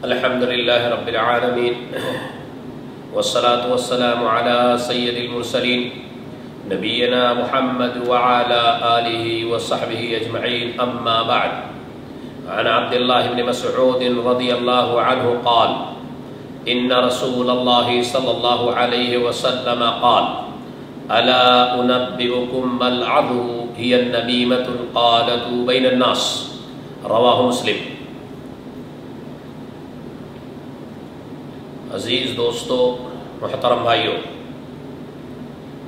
الحمدللہ رب العالمین والصلاة والسلام علی سید المرسلین نبینا محمد وعلی آلہ وصحبہ اجمعین اما بعد عن عبداللہ بن مسعود رضی اللہ عنہ قال ان رسول اللہ صلی اللہ علیہ وسلم قال الا انبئکم ما العظم هي النمیمة القالة بین الناس رواہ مسلم۔ عزیز دوستو، محترم بھائیوں،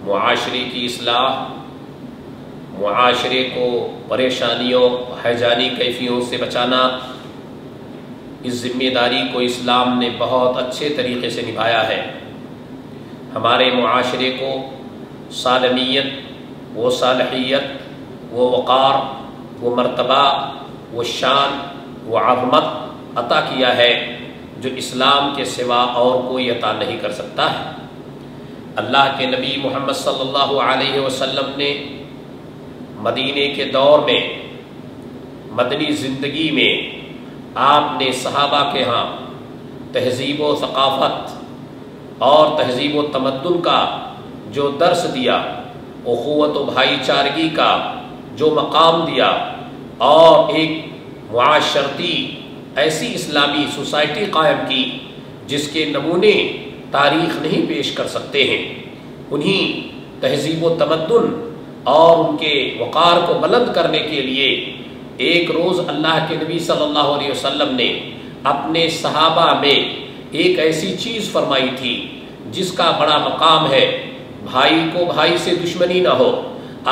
معاشرے کی اصلاح، معاشرے کو پریشانیوں، ہیجانی کیفیوں سے بچانا، اس ذمہ داری کو اسلام نے بہت اچھے طریقے سے نبھایا ہے۔ ہمارے معاشرے کو سالمیت، وہ صالحیت، وہ وقار، وہ مرتبہ، وہ شان، وہ عظمت عطا کیا ہے جو اسلام کے سوا اور کوئی عطا نہیں کر سکتا ہے۔ اللہ کے نبی محمد صلی اللہ علیہ وسلم نے مدینے کے دور میں، مدنی زندگی میں، آپ نے صحابہ کے ہاں تہذیب و ثقافت اور تہذیب و تمدن کا جو درس دیا، اخوت و بھائی چارگی کا جو مقام دیا، اور ایک معاشرتی ایسی اسلامی سوسائٹی قائم کی جس کے نمونے تاریخ نہیں پیش کر سکتے ہیں، انہی تہذیب و تمدن اور ان کے وقار کو بلند کرنے کے لیے ایک روز اللہ کے نبی صلی اللہ علیہ وسلم نے اپنے صحابہ میں ایک ایسی چیز فرمائی تھی جس کا بڑا مقام ہے۔ بھائی کو بھائی سے دشمنی نہ ہو،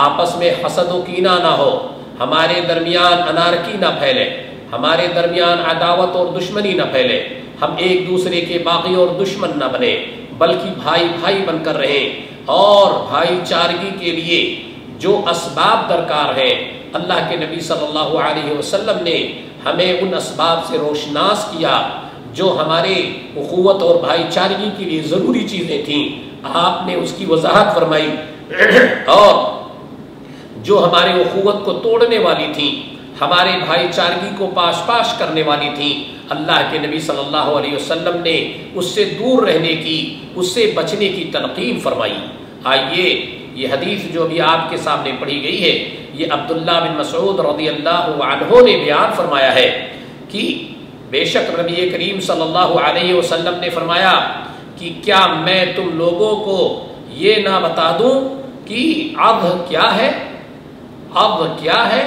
آپس میں حسد و کینہ نہ ہو، ہمارے درمیان انارکی نہ پھیلے، ہمارے درمیان عداوت اور دشمنی نہ پھیلے، ہم ایک دوسرے کے باغی اور دشمن نہ بنے، بلکہ بھائی بھائی بن کر رہیں، اور بھائی چارگی کے لیے جو اسباب درکار ہیں، اللہ کے نبی صلی اللہ علیہ وسلم نے ہمیں ان اسباب سے روشناس کیا جو ہمارے اخوت اور بھائی چارگی کے لیے ضروری چیزیں تھیں۔ آپ نے اس کی وضاحت فرمائی، اور جو ہمارے اخوت کو توڑنے والی تھیں، ہمارے بھائی چارگی کو پاش پاش کرنے والی تھیں، اللہ کے نبی صلی اللہ علیہ وسلم نے اس سے دور رہنے کی، اس سے بچنے کی تلقین فرمائی۔ آئیے یہ حدیث جو بھی آپ کے سامنے پڑھی گئی ہے، یہ عبداللہ بن مسعود رضی اللہ عنہ نے بیان فرمایا ہے کہ بے شک نبی کریم صلی اللہ علیہ وسلم نے فرمایا کہ کیا میں تم لوگوں کو یہ نہ بتا دوں کہ عظم کیا ہے؟ عظم کیا ہے؟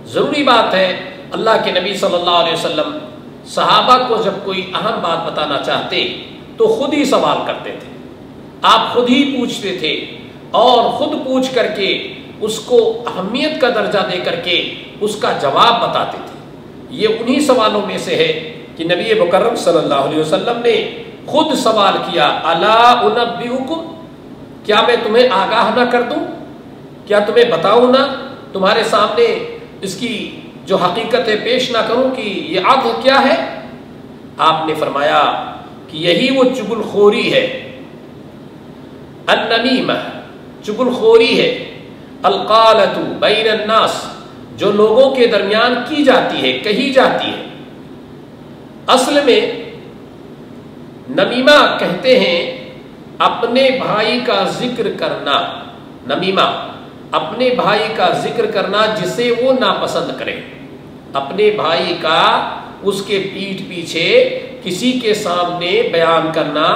ضروری بات ہے۔ اللہ کے نبی صلی اللہ علیہ وسلم صحابہ کو جب کوئی اہم بات بتانا چاہتے تو خود ہی سوال کرتے تھے، آپ خود ہی پوچھتے تھے، اور خود پوچھ کر کے اس کو اہمیت کا درجہ دے کر کے اس کا جواب بتاتے تھے۔ یہ انہی سوالوں میں سے ہے کہ نبی مکرم صلی اللہ علیہ وسلم نے خود سوال کیا، الا انبئکم، کیا میں تمہیں آگاہ نہ کر دوں؟ کیا تمہیں بتاؤں نہ؟ تمہارے سامنے اس کی جو حقیقت پیش نہ کروں کہ یہ عظم کیا ہے؟ آپ نے فرمایا کہ یہی وہ چغل خوری ہے، النمیمہ، چغل خوری ہے، القالۃ بین الناس، جو لوگوں کے درمیان کی جاتی ہے، کہی جاتی ہے۔ اصل میں نمیمہ کہتے ہیں اپنے بھائی کا ذکر کرنا، نمیمہ اپنے بھائی کا ذکر کرنا جسے وہ ناپسند کرے، اپنے بھائی کا اس کے پیٹھ پیچھے کسی کے سامنے بیان کرنا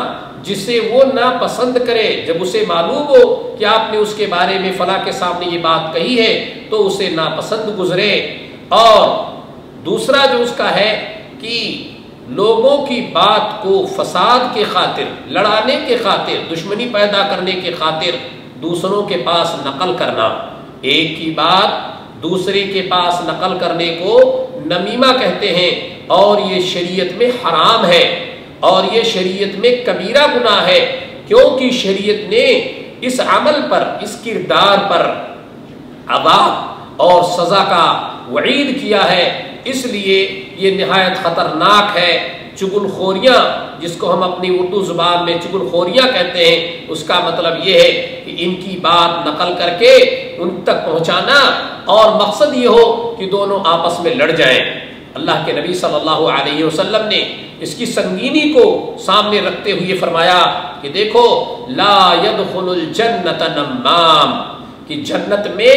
جسے وہ ناپسند کرے۔ جب اسے معلوم ہو کہ آپ نے اس کے بارے میں فلاں کے سامنے یہ بات کہی ہے تو اسے ناپسند گزرے۔ اور دوسرا جو اس کا ہے کہ لوگوں کی بات کو فساد کے خاطر، لڑانے کے خاطر، دشمنی پیدا کرنے کے خاطر دوسروں کے پاس نقل کرنا، ایک کی بات دوسرے کے پاس نقل کرنے کو نمیمہ کہتے ہیں، اور یہ شریعت میں حرام ہے، اور یہ شریعت میں کبیرہ گناہ ہے، کیونکہ شریعت نے اس عمل پر، اس کردار پر عذاب اور سزا کا وعید کیا ہے، اس لیے یہ نہایت خطرناک ہے۔ چغل خوریاں، جس کو ہم اپنی اردو زبان میں چغل خوریاں کہتے ہیں، اس کا مطلب یہ ہے کہ ان کی بات نقل کر کے ان تک پہنچانا، اور مقصد یہ ہو کہ دونوں آپس میں لڑ جائیں۔ اللہ کے نبی صلی اللہ علیہ وسلم نے اس کی سنگینی کو سامنے رکھتے ہوئے فرمایا کہ دیکھو لا يدخل الجنت نمام، کہ جنت میں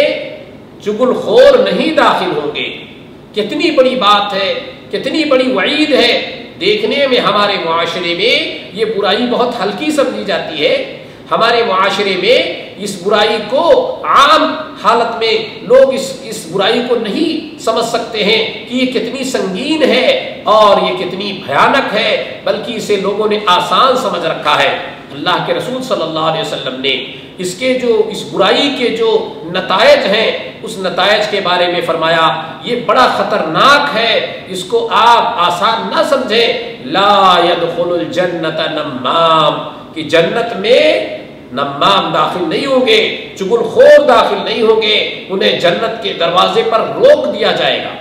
چغل خور نہیں داخل ہوں گے۔ کتنی بڑی بات ہے، کتنی بڑی وعید ہے۔ دیکھنے میں ہمارے معاشرے میں یہ برائی بہت ہلکی سمجھی جاتی ہے، ہمارے معاشرے میں اس برائی کو عام حالت میں لوگ اس برائی کو نہیں سمجھ سکتے ہیں کہ یہ کتنی سنگین ہے اور یہ کتنی بھیانک ہے، بلکہ اسے لوگوں نے آسان سمجھ رکھا ہے۔ اللہ کے رسول صلی اللہ علیہ وسلم نے اس برائی کے جو نتائج ہیں اس نتائج کے بارے میں فرمایا یہ بڑا خطرناک ہے، اس کو آپ آسان نہ سمجھیں۔ لا يدخل الجنت نمام، کہ جنت میں نمام داخل نہیں ہوں گے، چغل خور داخل نہیں ہوں گے، انہیں جنت کے دروازے پر روک دیا جائے گا۔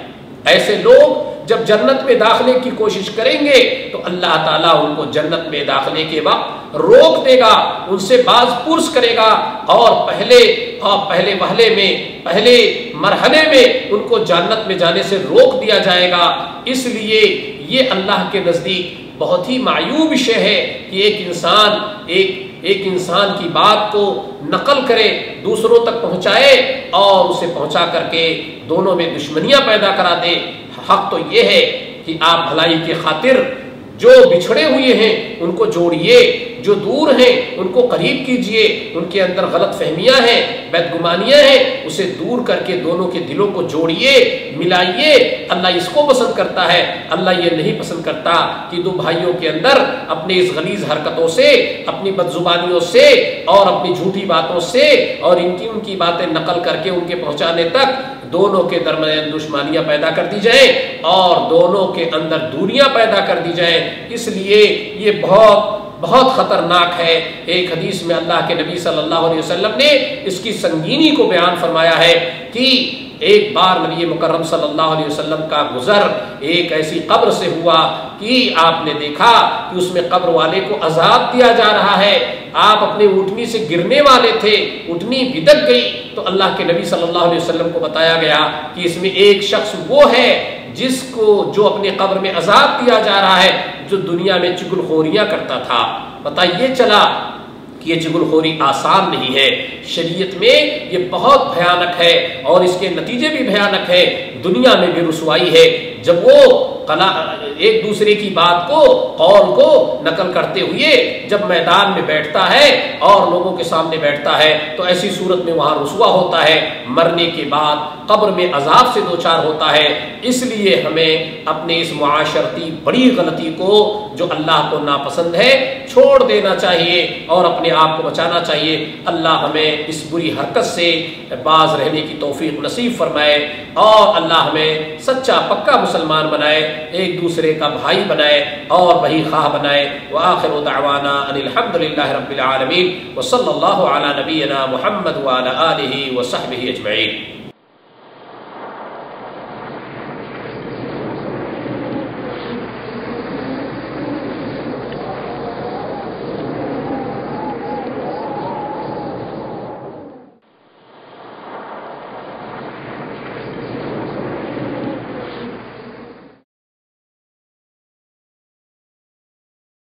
ایسے لوگ جب جنت میں داخلے کی کوشش کریں گے تو اللہ تعالیٰ ان کو جنت میں داخلے کے وقت روک دے گا، ان سے باز پرس کرے گا، اور پہلے مرحلے میں ان کو جنت میں جانے سے روک دیا جائے گا۔ اس لیے یہ اللہ کے نزدیک بہت ہی معیوب شے ہے کہ ایک انسان کی بات کو نقل کرے، دوسروں تک پہنچائے اور اسے پہنچا کر کے دونوں میں دشمنیاں پیدا کرا دے۔ حق تو یہ ہے کہ آپ بھلائی کی خاطر جو بچھڑے ہوئے ہیں ان کو جوڑیے، جو دور ہیں ان کو قریب کیجئے، ان کے اندر غلط فہمیاں ہیں، بدگمانیاں ہیں، اسے دور کر کے دونوں کے دلوں کو جوڑیے، ملائیے۔ اللہ اس کو پسند کرتا ہے، اللہ یہ نہیں پسند کرتا کہ دو بھائیوں کے اندر اپنے اس غلیظ حرکتوں سے، اپنی بدزبانیوں سے اور اپنی جھوٹی باتوں سے اور ان کی باتیں نقل کر کے ان کے پہنچانے تک دونوں کے درمیان دشمنیاں پیدا کر دی جائیں اور دونوں کے اندر دوریاں پیدا کر دی جائیں۔ اس لیے یہ بہت خطرناک ہے۔ ایک حدیث میں اللہ کے نبی صلی اللہ علیہ وسلم نے اس کی سنگینی کو بیان فرمایا ہے کہ ایک بار نبی مکرم صلی اللہ علیہ وسلم کا گزر ایک ایسی قبر سے ہوا کہ آپ نے دیکھا کہ اس میں قبر والے کو عذاب دیا جا رہا ہے۔ آپ اپنے اونٹنی سے گرنے والے تھے، اونٹنی بھدک گئی تو اللہ کے نبی صلی اللہ علیہ وسلم کو بتایا گیا کہ اس میں ایک شخص وہ ہے جس کو جو اپنے قبر میں عذاب دیا جا رہا ہے، جو دنیا میں چغل خوریاں کرتا تھا۔ پتہ یہ چلا کہ یہ چغل خوری آسان نہیں ہے، شریعت میں یہ بہت بھیانک ہے اور اس کے نتیجے بھی بھیانک ہے، دنیا میں بھی رسوائی ہے۔ جب وہ ایک دوسرے کی بات کو، قول کو نقل کرتے ہوئے جب میدان میں بیٹھتا ہے اور لوگوں کے سامنے بیٹھتا ہے تو ایسی صورت میں وہاں رسوا ہوتا ہے، مرنے کے بعد قبر میں عذاب سے دوچار ہوتا ہے۔ اس لیے ہمیں اپنے اس معاشرتی بڑی غلطی کو جو اللہ کو ناپسند ہے چھوڑ دینا چاہیے اور اپنے آپ کو بچانا چاہیے۔ اللہ ہمیں اس بری حرکت سے باز رہنے کی توفیق نصیب فرمائے اور اللہ ہمیں سچا پکا مسلمان بنائے، ایک دوسرے کا بھائی بنائے اور بھائی خواہ بنائے۔ وآخر دعوانا ان الحمدللہ رب العالمین وصلی اللہ علی نبینا محمد وعلی آلہ وصحبہ اجمعین۔